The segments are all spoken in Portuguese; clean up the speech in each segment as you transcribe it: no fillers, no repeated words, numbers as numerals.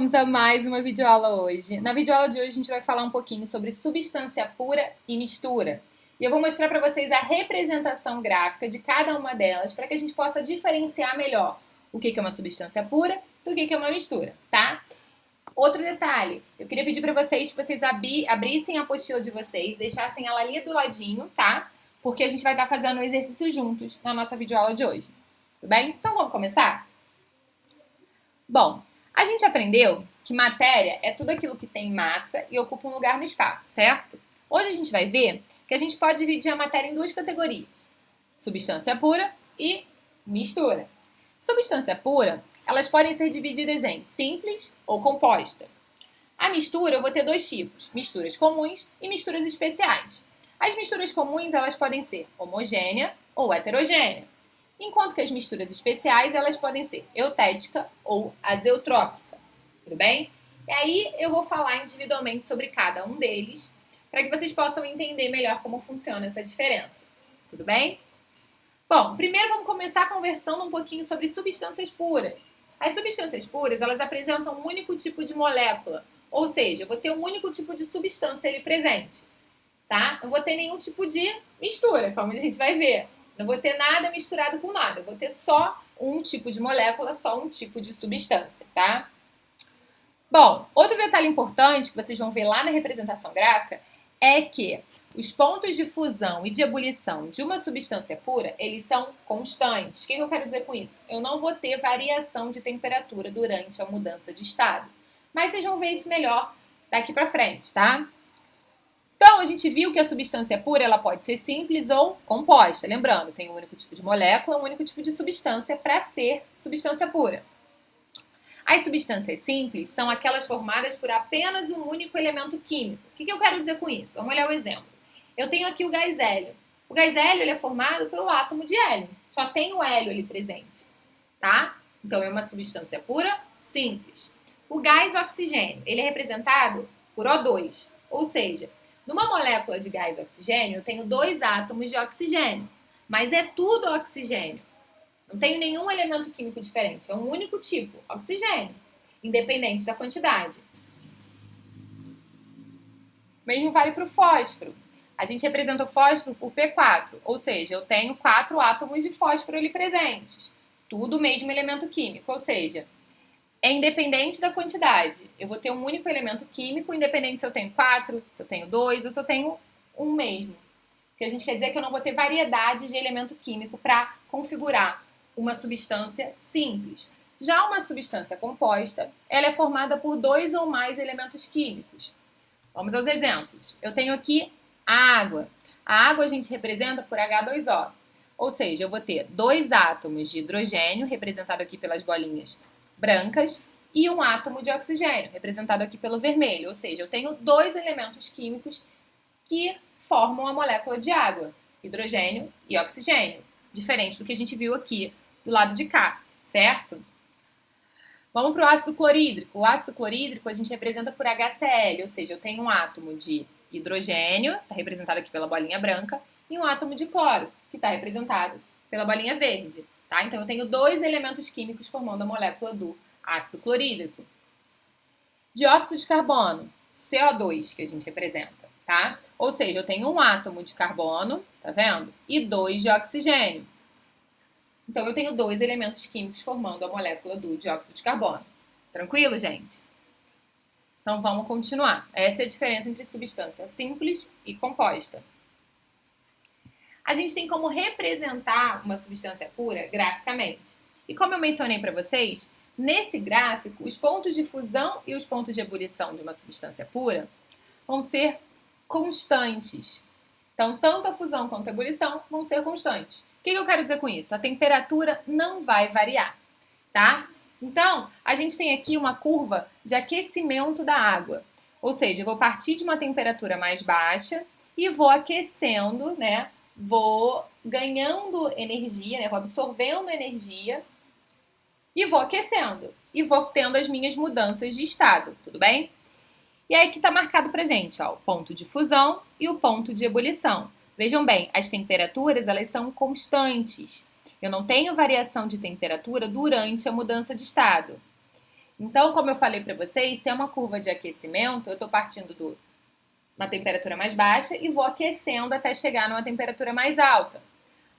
Vamos a mais uma videoaula hoje. Na videoaula de hoje a gente vai falar um pouquinho sobre substância pura e mistura. E eu vou mostrar para vocês a representação gráfica de cada uma delas para que a gente possa diferenciar melhor o que é uma substância pura do que é uma mistura, tá? Outro detalhe, eu queria pedir para vocês que vocês abrissem a apostila de vocês, deixassem ela ali do ladinho, tá? Porque a gente vai estar fazendo um exercício juntos na nossa videoaula de hoje. Tudo bem? Então vamos começar? Bom, a gente aprendeu que matéria é tudo aquilo que tem massa e ocupa um lugar no espaço, certo? Hoje a gente vai ver que a gente pode dividir a matéria em duas categorias: substância pura e mistura. Substância pura, elas podem ser divididas em simples ou composta. A mistura eu vou ter dois tipos: misturas comuns e misturas especiais. As misturas comuns elas podem ser homogênea ou heterogênea, enquanto que as misturas especiais elas podem ser eutética ou azeotrópica, tudo bem? E aí eu vou falar individualmente sobre cada um deles, para que vocês possam entender melhor como funciona essa diferença, tudo bem? Bom, primeiro vamos começar conversando um pouquinho sobre substâncias puras. As substâncias puras, elas apresentam um único tipo de molécula, ou seja, eu vou ter um único tipo de substância ali presente, tá? Não vou ter nenhum tipo de mistura, como a gente vai ver. Não vou ter nada misturado com nada. Eu vou ter só um tipo de molécula, só um tipo de substância, tá? Bom, outro detalhe importante que vocês vão ver lá na representação gráfica é que os pontos de fusão e de ebulição de uma substância pura, eles são constantes. O que eu quero dizer com isso? Eu não vou ter variação de temperatura durante a mudança de estado. Mas vocês vão ver isso melhor daqui pra frente, tá? Então, a gente viu que a substância pura ela pode ser simples ou composta. Lembrando, tem um único tipo de molécula, um único tipo de substância para ser substância pura. As substâncias simples são aquelas formadas por apenas um único elemento químico. O que eu quero dizer com isso? Vamos olhar o exemplo. Eu tenho aqui o gás hélio. O gás hélio ele é formado pelo átomo de hélio. Só tem o hélio ali presente, tá? Então, é uma substância pura simples. O gás oxigênio, ele é representado por O2, ou seja, numa molécula de gás oxigênio, eu tenho dois átomos de oxigênio, mas é tudo oxigênio. Não tenho nenhum elemento químico diferente, é um único tipo, oxigênio, independente da quantidade. Mesmo vale para o fósforo. A gente representa o fósforo por P4, ou seja, eu tenho 4 átomos de fósforo ali presentes. Tudo o mesmo elemento químico, ou seja, é independente da quantidade. Eu vou ter um único elemento químico, independente se eu tenho 4, se eu tenho 2 ou se eu tenho um mesmo. O que a gente quer dizer é que eu não vou ter variedade de elemento químico para configurar uma substância simples. Já uma substância composta, ela é formada por 2 ou mais elementos químicos. Vamos aos exemplos. Eu tenho aqui a água. A água a gente representa por H2O. Ou seja, eu vou ter 2 átomos de hidrogênio, representado aqui pelas bolinhas brancas, e um átomo de oxigênio, representado aqui pelo vermelho. Ou seja, eu tenho 2 elementos químicos que formam a molécula de água, hidrogênio e oxigênio, diferente do que a gente viu aqui do lado de cá, certo? Vamos para o ácido clorídrico. O ácido clorídrico a gente representa por HCl, ou seja, eu tenho um átomo de hidrogênio, está representado aqui pela bolinha branca, e um átomo de cloro, que está representado pela bolinha verde. Tá? Então, eu tenho 2 elementos químicos formando a molécula do ácido clorídrico. Dióxido de carbono, CO2, que a gente representa, tá? Ou seja, eu tenho um átomo de carbono, tá vendo? E 2 de oxigênio. Então, eu tenho 2 elementos químicos formando a molécula do dióxido de carbono. Tranquilo, gente? Então, vamos continuar. Essa é a diferença entre substância simples e composta. A gente tem como representar uma substância pura graficamente. E como eu mencionei para vocês, nesse gráfico, os pontos de fusão e os pontos de ebulição de uma substância pura vão ser constantes. Então, tanto a fusão quanto a ebulição vão ser constantes. O que eu quero dizer com isso? A temperatura não vai variar, tá? Então, a gente tem aqui uma curva de aquecimento da água. Ou seja, eu vou partir de uma temperatura mais baixa e vou aquecendo, né? Vou ganhando energia, né? Vou absorvendo energia e vou aquecendo. E vou tendo as minhas mudanças de estado, tudo bem? E aí que está marcado pra gente, ó, o ponto de fusão e o ponto de ebulição. Vejam bem, as temperaturas elas são constantes. Eu não tenho variação de temperatura durante a mudança de estado. Então, como eu falei para vocês, se é uma curva de aquecimento, eu estou partindo de uma temperatura mais baixa e vou aquecendo até chegar numa temperatura mais alta.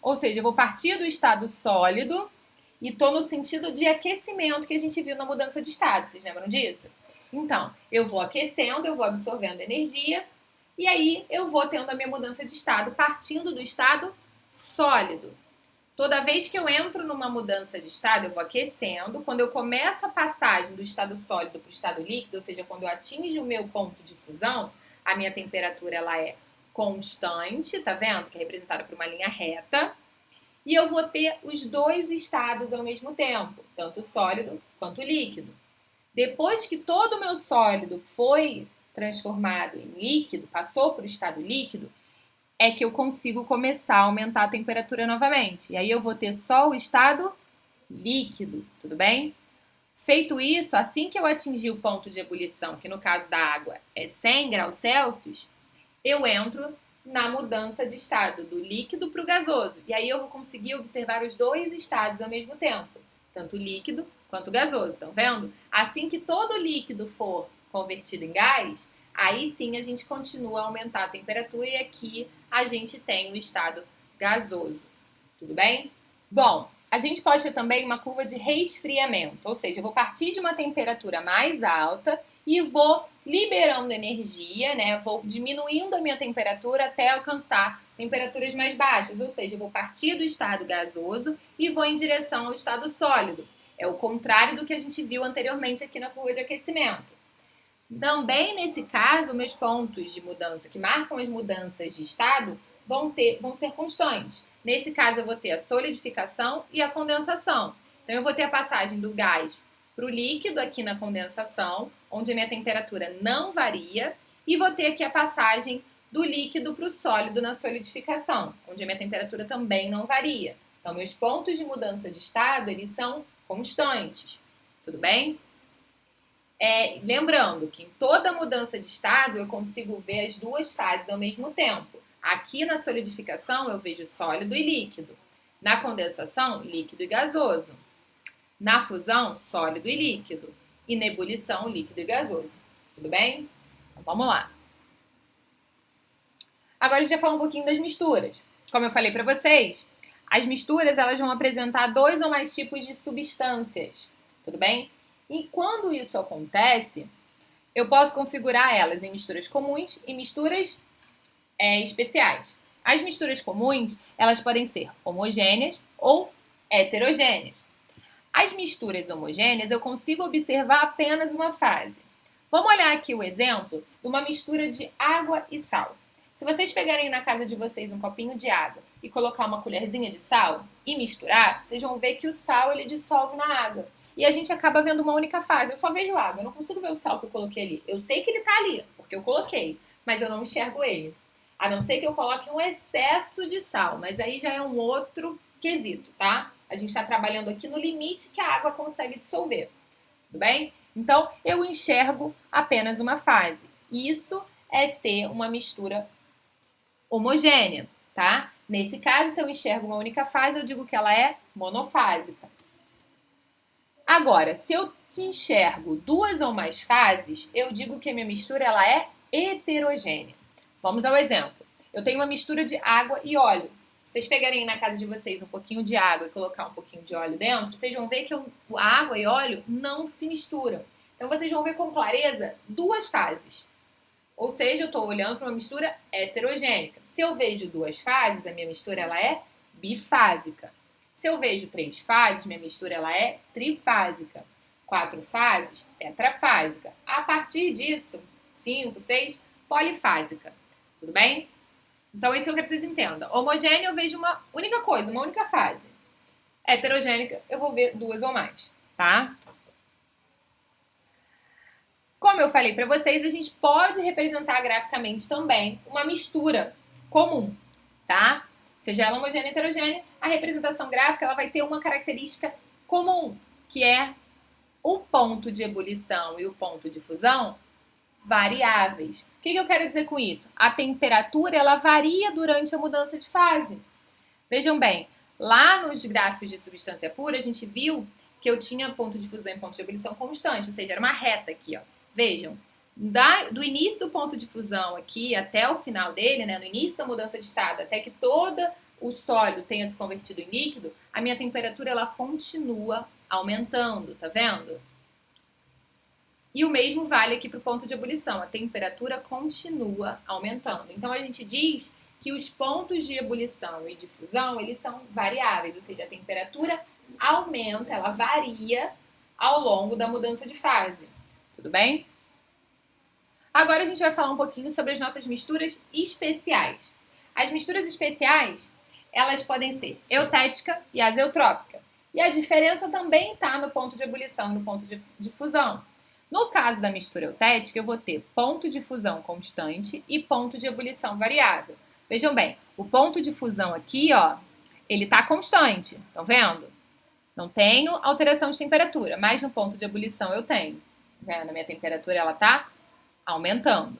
Ou seja, eu vou partir do estado sólido e estou no sentido de aquecimento que a gente viu na mudança de estado. Vocês lembram disso? Então, eu vou aquecendo, eu vou absorvendo energia e aí eu vou tendo a minha mudança de estado partindo do estado sólido. Toda vez que eu entro numa mudança de estado, eu vou aquecendo. Quando eu começo a passagem do estado sólido para o estado líquido, ou seja, quando eu atingo o meu ponto de fusão, a minha temperatura ela é constante, tá vendo? Que é representada por uma linha reta. E eu vou ter os dois estados ao mesmo tempo, tanto sólido quanto líquido. Depois que todo o meu sólido foi transformado em líquido, passou para o estado líquido, é que eu consigo começar a aumentar a temperatura novamente. E aí eu vou ter só o estado líquido, tudo bem? Feito isso, assim que eu atingir o ponto de ebulição, que no caso da água é 100 graus Celsius, eu entro na mudança de estado do líquido para o gasoso. E aí eu vou conseguir observar os dois estados ao mesmo tempo, tanto líquido quanto gasoso, estão vendo? Assim que todo líquido for convertido em gás, aí sim a gente continua a aumentar a temperatura e aqui a gente tem o estado gasoso. Tudo bem? Bom, a gente pode ter também uma curva de resfriamento, ou seja, eu vou partir de uma temperatura mais alta e vou liberando energia, né? Vou diminuindo a minha temperatura até alcançar temperaturas mais baixas, ou seja, eu vou partir do estado gasoso e vou em direção ao estado sólido. É o contrário do que a gente viu anteriormente aqui na curva de aquecimento. Também nesse caso, meus pontos de mudança que marcam as mudanças de estado vão ser constantes. Nesse caso, eu vou ter a solidificação e a condensação. Então, eu vou ter a passagem do gás para o líquido aqui na condensação, onde a minha temperatura não varia, e vou ter aqui a passagem do líquido para o sólido na solidificação, onde a minha temperatura também não varia. Então, meus pontos de mudança de estado, eles são constantes. Tudo bem? Lembrando que em toda mudança de estado eu consigo ver as duas fases ao mesmo tempo. Aqui na solidificação eu vejo sólido e líquido. Na condensação, líquido e gasoso. Na fusão, sólido e líquido. E na ebulição, líquido e gasoso. Tudo bem? Então vamos lá. Agora a gente vai falar um pouquinho das misturas. Como eu falei para vocês, as misturas elas vão apresentar dois ou mais tipos de substâncias. Tudo bem? E quando isso acontece, eu posso configurar elas em misturas comuns e misturas especiais. As misturas comuns, elas podem ser homogêneas ou heterogêneas. As misturas homogêneas, eu consigo observar apenas uma fase. Vamos olhar aqui o exemplo de uma mistura de água e sal. Se vocês pegarem na casa de vocês um copinho de água e colocar uma colherzinha de sal e misturar, vocês vão ver que o sal ele dissolve na água. E a gente acaba vendo uma única fase. Eu só vejo água, eu não consigo ver o sal que eu coloquei ali. Eu sei que ele tá ali, porque eu coloquei, mas eu não enxergo ele. A não ser que eu coloque um excesso de sal, mas aí já é um outro quesito, tá? A gente está trabalhando aqui no limite que a água consegue dissolver, tudo bem? Então, eu enxergo apenas uma fase. Isso é ser uma mistura homogênea, tá? Nesse caso, se eu enxergo uma única fase, eu digo que ela é monofásica. Agora, se eu enxergo duas ou mais fases, eu digo que a minha mistura ela é heterogênea. Vamos ao exemplo. Eu tenho uma mistura de água e óleo. Vocês pegarem na casa de vocês um pouquinho de água e colocar um pouquinho de óleo dentro, vocês vão ver que a água e óleo não se misturam. Então, vocês vão ver com clareza duas fases. Ou seja, eu estou olhando para uma mistura heterogênea. Se eu vejo duas fases, a minha mistura ela é bifásica. Se eu vejo 3 fases, minha mistura ela é trifásica. 4 fases, tetrafásica. A partir disso, 5, 6, polifásica. Tudo bem? Então, isso eu quero que vocês entendam. Homogênea, eu vejo uma única coisa, uma única fase. Heterogênica, eu vou ver duas ou mais, tá? Como eu falei para vocês, a gente pode representar graficamente também uma mistura comum, tá? Seja ela homogênea ou heterogênea, a representação gráfica ela vai ter uma característica comum, que é o ponto de ebulição e o ponto de fusão variáveis. O que eu quero dizer com isso? A temperatura ela varia durante a mudança de fase. Vejam bem, lá nos gráficos de substância pura, a gente viu que eu tinha ponto de fusão e ponto de ebulição constante, ou seja, era uma reta aqui, ó. Vejam, do início do ponto de fusão aqui até o final dele, né, no início da mudança de estado, até que todo o sólido tenha se convertido em líquido, a minha temperatura ela continua aumentando, tá vendo? E o mesmo vale aqui para o ponto de ebulição, a temperatura continua aumentando. Então a gente diz que os pontos de ebulição e de fusão, eles são variáveis, ou seja, a temperatura aumenta, ela varia ao longo da mudança de fase. Tudo bem? Agora a gente vai falar um pouquinho sobre as nossas misturas especiais. As misturas especiais, elas podem ser eutética e azeotrópica. E a diferença também está no ponto de ebulição e no ponto de fusão. No caso da mistura eutética, eu vou ter ponto de fusão constante e ponto de ebulição variável. Vejam bem, o ponto de fusão aqui, ó, ele está constante, estão vendo? Não tenho alteração de temperatura, mas no ponto de ebulição eu tenho. Vendo? A minha temperatura ela está aumentando.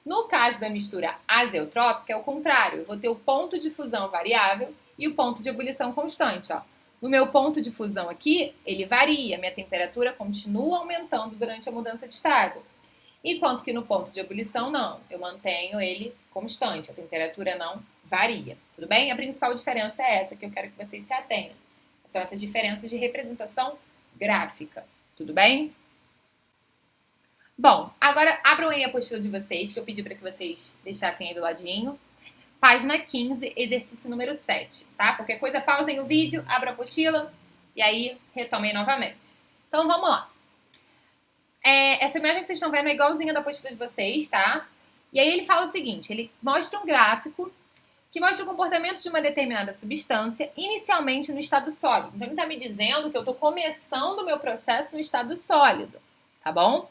No caso da mistura azeotrópica, é o contrário. Eu vou ter o ponto de fusão variável e o ponto de ebulição constante, ó. No meu ponto de fusão aqui, ele varia, minha temperatura continua aumentando durante a mudança de estado. Enquanto que no ponto de ebulição, não. Eu mantenho ele constante, a temperatura não varia. Tudo bem? A principal diferença é essa que eu quero que vocês se atenham. São essas diferenças de representação gráfica. Tudo bem? Bom, agora abram aí a apostila de vocês, que eu pedi para que vocês deixassem aí do ladinho. Página 15, exercício número 7, tá? Qualquer coisa, pausem o vídeo, abram a apostila e aí retomem novamente. Então, vamos lá. Essa imagem que vocês estão vendo é igualzinha da apostila de vocês, tá? E aí ele fala o seguinte, ele mostra um gráfico que mostra o comportamento de uma determinada substância inicialmente no estado sólido. Então, ele está me dizendo que eu estou começando o meu processo no estado sólido, tá bom?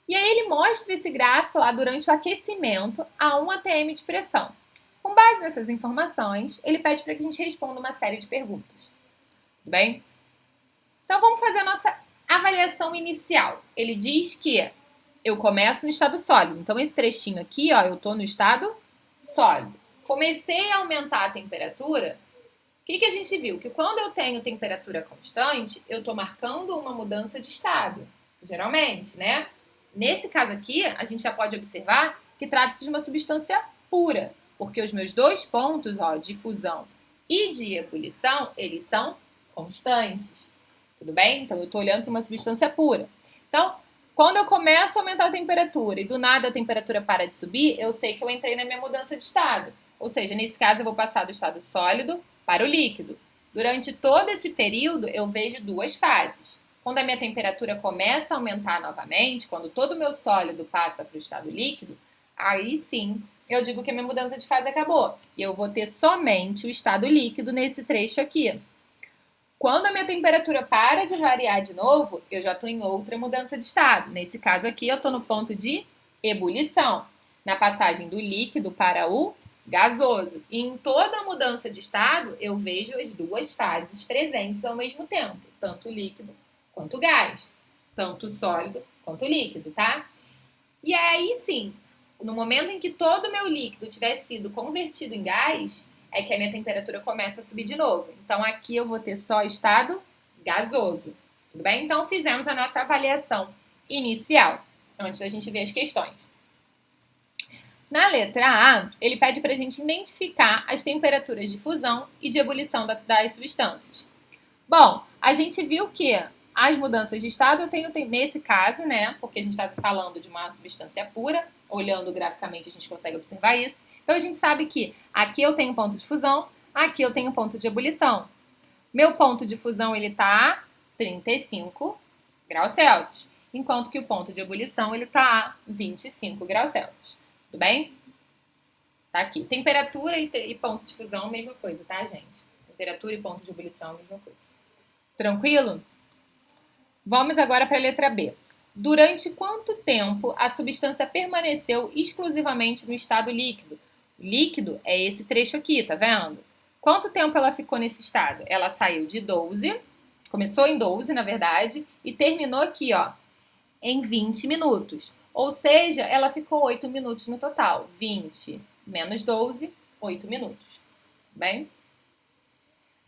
E aí ele mostra esse gráfico lá durante o aquecimento a 1 atm de pressão. Com base nessas informações, ele pede para que a gente responda uma série de perguntas. Tudo bem? Então, vamos fazer a nossa avaliação inicial. Ele diz que eu começo no estado sólido. Então, esse trechinho aqui, ó, eu estou no estado sólido. Comecei a aumentar a temperatura. O que a gente viu? Que quando eu tenho temperatura constante, eu estou marcando uma mudança de estado. Geralmente, né? Nesse caso aqui, a gente já pode observar que trata-se de uma substância pura, porque os meus dois pontos, ó, de fusão e de ebulição, eles são constantes. Tudo bem? Então, eu estou olhando para uma substância pura. Então, quando eu começo a aumentar a temperatura e do nada a temperatura para de subir, eu sei que eu entrei na minha mudança de estado. Ou seja, nesse caso, eu vou passar do estado sólido para o líquido. Durante todo esse período, eu vejo duas fases. Quando a minha temperatura começa a aumentar novamente, quando todo o meu sólido passa para o estado líquido, aí sim eu digo que a minha mudança de fase acabou. E eu vou ter somente o estado líquido nesse trecho aqui. Quando a minha temperatura para de variar de novo, eu já estou em outra mudança de estado. Nesse caso aqui, eu estou no ponto de ebulição, na passagem do líquido para o gasoso. E em toda mudança de estado, eu vejo as duas fases presentes ao mesmo tempo, tanto o líquido quanto o gás, tanto o sólido quanto o líquido, tá? E aí sim, no momento em que todo o meu líquido tiver sido convertido em gás, é que a minha temperatura começa a subir de novo. Então, aqui eu vou ter só estado gasoso, tudo bem? Então, fizemos a nossa avaliação inicial, antes da gente ver as questões. Na letra A, ele pede para a gente identificar as temperaturas de fusão e de ebulição das substâncias. Bom, a gente viu que as mudanças de estado eu tenho nesse caso, né? Porque a gente está falando de uma substância pura, olhando graficamente a gente consegue observar isso. Então a gente sabe que aqui eu tenho ponto de fusão, aqui eu tenho ponto de ebulição. Meu ponto de fusão ele está a 35 graus Celsius, enquanto que o ponto de ebulição ele está a 25 graus Celsius. Tudo bem? Tá aqui. Temperatura e ponto de fusão, mesma coisa, tá, gente? Temperatura e ponto de ebulição, mesma coisa. Tranquilo? Vamos agora para a letra B. Durante quanto tempo a substância permaneceu exclusivamente no estado líquido? Líquido é esse trecho aqui, tá vendo? Quanto tempo ela ficou nesse estado? Ela saiu de 12, começou em 12, na verdade, e terminou aqui, ó, em 20 minutos. Ou seja, ela ficou 8 minutos no total. 20 menos 12, 8 minutos. Bem?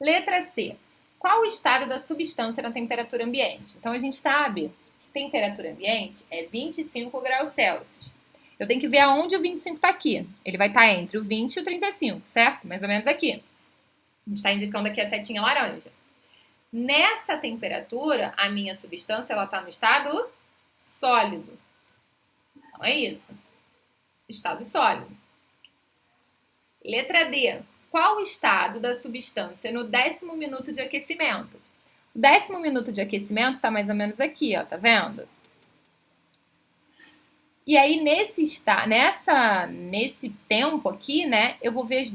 Letra C. Qual o estado da substância na temperatura ambiente? Então, a gente sabe que temperatura ambiente é 25 graus Celsius. Eu tenho que ver aonde o 25 está aqui. Ele vai estar entre o 20 e o 35, certo? Mais ou menos aqui. A gente está indicando aqui a setinha laranja. Nessa temperatura, a minha substância está no estado sólido. Então, é isso. Estado sólido. Letra D. Qual o estado da substância no 10º minuto de aquecimento? O 10º minuto de aquecimento está mais ou menos aqui, ó, tá vendo? E aí, nesse tempo aqui, né, eu vou ver os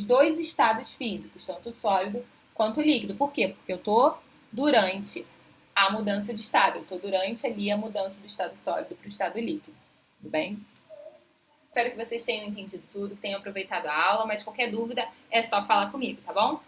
dois estados físicos, tanto o sólido quanto o líquido. Por quê? Porque eu tô durante a mudança de estado. Eu tô durante ali a mudança do estado sólido para o estado líquido. Tudo bem? Espero que vocês tenham entendido tudo, que tenham aproveitado a aula, mas qualquer dúvida é só falar comigo, tá bom?